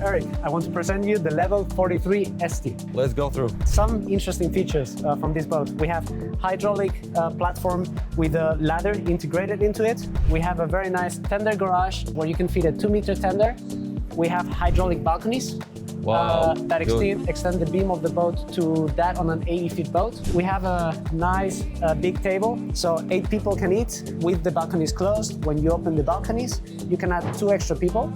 Eric, I want to present you the level 43 ST. Let's go through. Some interesting features from this boat. We have hydraulic platform with a ladder integrated into it. We have a very nice tender garage where you can fit a 2-meter tender. We have hydraulic balconies. Wow, that extend the beam of the boat to that on an 80-feet boat. We have a nice big table, so 8 people can eat with the balconies closed. When you open the balconies, you can add 2 extra people,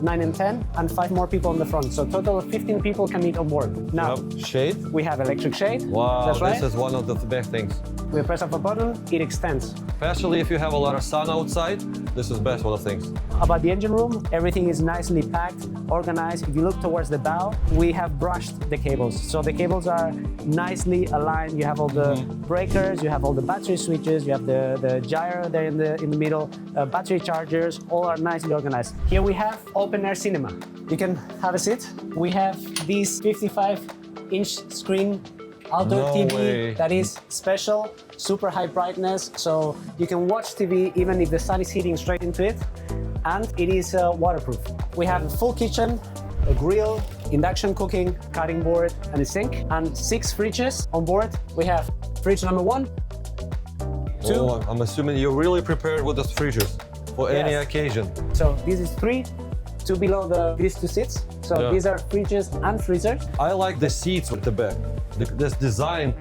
9 and 10, and 5 more people on the front. So a total of 15 people can eat on board. Now, shade? We have electric shade. Wow, that's right. This is one of the best things. We press up a button, it extends. Especially if you have a lot of sun outside, this is the best one of things. About the engine room, everything is nicely packed, organized. If you look towards the bow, we have brushed the cables. So the cables are nicely aligned. You have all the breakers, you have all the battery switches, you have the gyro there in the middle, battery chargers, all are nicely organized. Here we have open air cinema. You can have a seat. We have this 55-inch screen outdoor TV that is special, super high brightness, so you can watch TV even if the sun is hitting straight into it, and it is waterproof. We have a full kitchen, a grill, induction cooking, cutting board, and a sink, and 6 fridges on board. We have fridge number 1, 2. Oh, I'm assuming you're really prepared with the fridges for any occasion. So this is 3, 2 below these 2 seats. So these are fridges and freezers. I like the seats with the back. This design.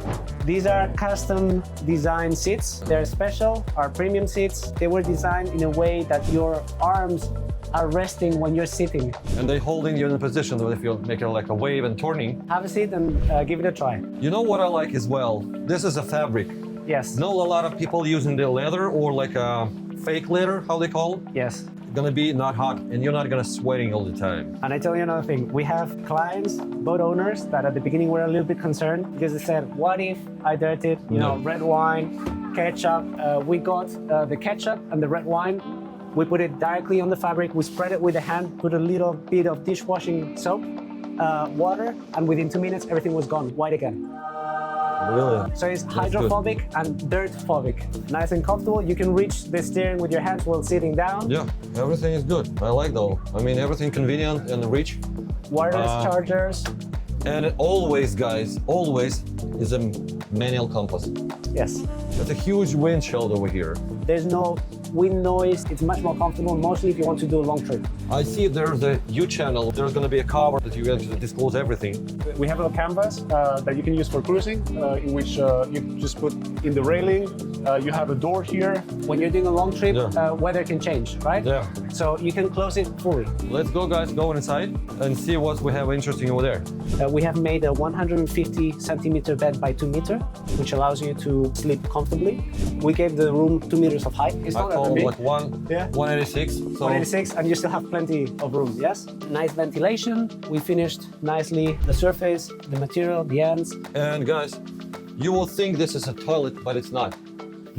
These are custom design seats. They're special, are premium seats. They were designed in a way that your arms are resting when you're sitting. And they're holding you in a position that if you're making like a wave and turning. Have a seat and give it a try. You know what I like as well? This is a fabric. Yes. Know a lot of people using the leather or like a fake leather, how they call it? Yes. Gonna be not hot and you're not gonna sweating all the time. And I tell you another thing, we have clients, boat owners that at the beginning were a little bit concerned because they said, what if I dirted, you know, red wine, ketchup. We got the ketchup and the red wine. We put it directly on the fabric. We spread it with a hand, put a little bit of dishwashing soap, water, and within 2 minutes, everything was gone, white again. Really? So it's hydrophobic and dirt phobic. Nice and comfortable. You can reach the steering with your hands while sitting down. Yeah, everything is good. I like though. I mean, everything convenient and reach. Wireless chargers. And it always, guys, always is a manual compass. Yes. That's a huge windshield over here. There's no wind noise. It's much more comfortable, mostly if you want to do a long trip. I see there's a U channel. There's going to be a cover that you can disclose everything. We have a canvas that you can use for cruising, in which you just put in the railing. You have a door here. When you're doing a long trip, weather can change, right? Yeah. So you can close it fully. Let's go, guys, go inside and see what we have interesting over there. We have made a 150 centimeter bed by 2 meter, which allows you to sleep comfortably. We gave the room 2 meters of height. It's not that big. Like 186. So 186, and you still have plenty of room, yes? Nice ventilation. We finished nicely the surface, the material, the ends. And guys, you will think this is a toilet, but it's not.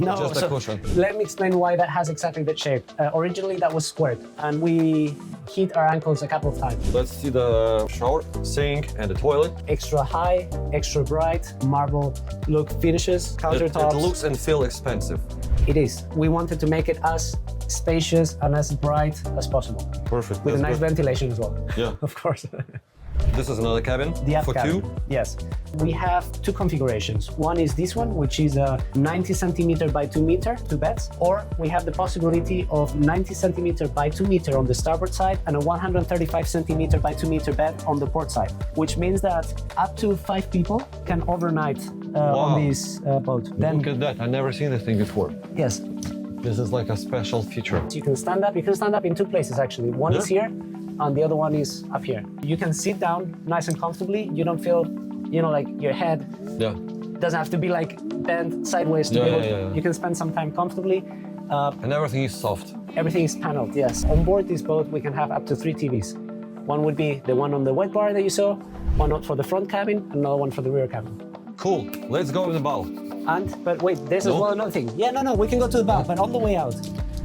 No, just a cushion. Let me explain why that has exactly that shape. Originally, that was squared, and we hit our ankles a couple of times. Let's see the shower, sink, and the toilet. Extra high, extra bright, marble look finishes, countertops. It looks and feels expensive. It is. We wanted to make it as spacious and as bright as possible. Perfect. With a nice ventilation as well. Yeah. Of course. This is another cabin The Aft for Cabin. 2? Yes. We have 2 configurations. One is this one, which is a 90 centimeter by 2 meter, 2 beds. Or we have the possibility of 90 centimeter by 2 meter on the starboard side and a 135 centimeter by 2 meter bed on the port side, which means that up to 5 people can overnight on this boat. Then, look at that. I've never seen this thing before. Yes. This is like a special feature. You can stand up. You can stand up in 2 places, actually. One is here, and the other one is up here. You can sit down nice and comfortably. You don't feel, you know, like your head doesn't have to be like bent sideways to be able to. You can spend some time comfortably. And everything is soft. Everything is paneled, yes. On board this boat, we can have up to 3 TVs. One would be the one on the wet bar that you saw, one for the front cabin, another one for the rear cabin. Cool. Let's go in the bow. But wait, there's as well another thing. Yeah, no, we can go to the bow, but on the way out.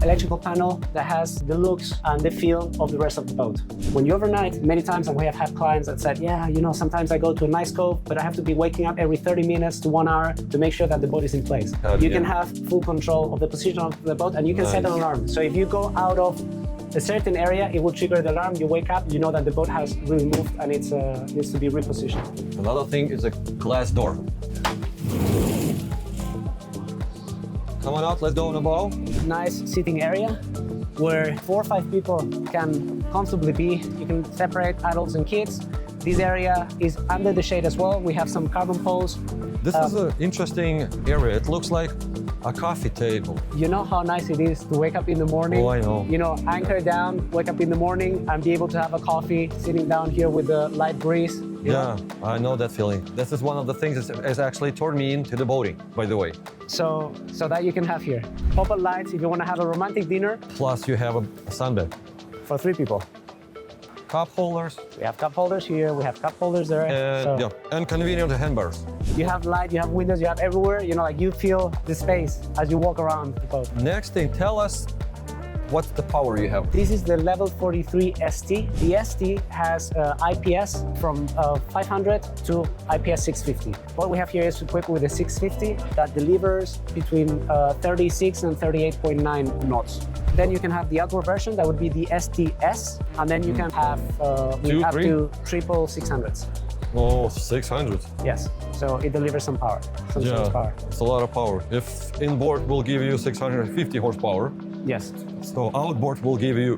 Electrical panel that has the looks and the feel of the rest of the boat. When you overnight, many times, and we have had clients that said, yeah, you know, sometimes I go to a nice cove, but I have to be waking up every 30 minutes to 1 hour to make sure that the boat is in place. You can have full control of the position of the boat, and you can set an alarm. So if you go out of a certain area, it will trigger the alarm. You wake up, you know that the boat has really moved and it needs to be repositioned. Another thing is a glass door. Come on out, let's go on the bow. Nice sitting area where 4 or 5 people can comfortably be. You can separate adults and kids. This area is under the shade as well. We have some carbon poles. This is an interesting area. It looks like a coffee table. You know how nice it is to wake up in the morning. Oh, I know. You know, anchor down, wake up in the morning and be able to have a coffee sitting down here with the light breeze. Yeah, I know that feeling. This is one of the things that has actually turned me into the boating, by the way. So that you can have here. Pop-up lights if you want to have a romantic dinner. Plus you have a sunbed. For 3 people. Cup holders. We have cup holders here, we have cup holders there. Yeah, and convenient handbars. You have light, you have windows, you have everywhere. You know, like you feel the space as you walk around the boat. Next thing, tell us what's the power you have. This is the level 43 ST. The ST has IPS from 500 to IPS 650. What we have here is equipped with a 650 that delivers between 36 and 38.9 knots. Then you can have the outboard version, that would be the STS, and then you can have up to triple 600s. Oh, 600. Yes, so it delivers some power, some surge power. It's a lot of power. If inboard will give you 650 horsepower, yes. So outboard will give you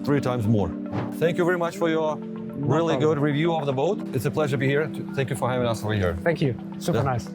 3 times more. Thank you very much for your really good review of the boat. It's a pleasure to be here. Thank you for having us over here. Thank you, super nice.